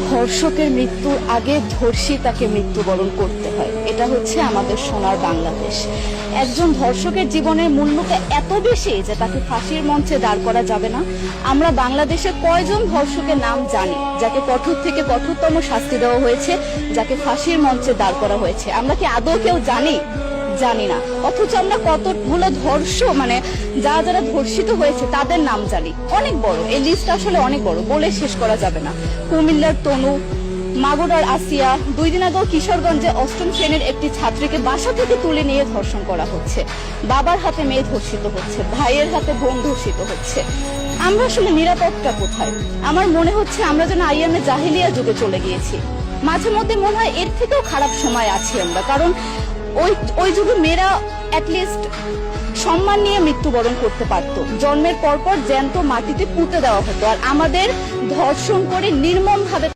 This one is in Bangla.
ধর্ষকের মৃত্যুর আগে ধর্ষিতাকে মৃত্যুবরণ করতে হয়, এটা হচ্ছে আমাদের সোনার বাংলাদেশ। একজন ধর্ষকের জীবনের মূল্যটা এত বেশি যে তাকে ফাঁসির মঞ্চে দাঁড় করা যাবে না। আমরা বাংলাদেশে কয়জন ধর্ষকের নাম জানি যাকে কঠোর থেকে কঠোরতম শাস্তি দেওয়া হয়েছে, যাকে ফাঁসির মঞ্চে দাঁড় করা হয়েছে? আমরা কি আদৌ কেউ জানি? জানি না। অথচ আমরা কতগুলো যারা ধর্ষিত হয়েছে তাদের নাম জানি, অনেক বড়। এই লিস্ট আসলে অনেক বড়, বলে শেষ করা যাবে না। কুমিল্লার তনু, মাগুরার আসিয়া, 2 দিন আগেও কিশোরগঞ্জে 8ম শ্রেণীর একটি ছাত্রীকে বাসা থেকে তুলে নিয়ে ধর্ষণ করা হচ্ছে। বাবার হাতে মেয়ে ধর্ষিত হচ্ছে, ভাইয়ের হাতে বোন ধর্ষিত হচ্ছে। আমরা আসলে নিরাপত্তা কোথায়? আমার মনে হচ্ছে আমরা যেন আইয়ামে জাহিলিয়া যুগে চলে গিয়েছি। মাঝে মধ্যে মনে হয় এর থেকেও খারাপ সময় আছি আমরা, কারণ ওই যুগে মেয়েরা অ্যাটলিস্ট সম্মান নিয়ে মৃত্যুবরণ করতে পারত। জন্মের পরপর জ্যান্ত মাটিতে পুঁতে দেওয়া হতো, আর আমাদের ধর্ষণ করে নির্মমভাবে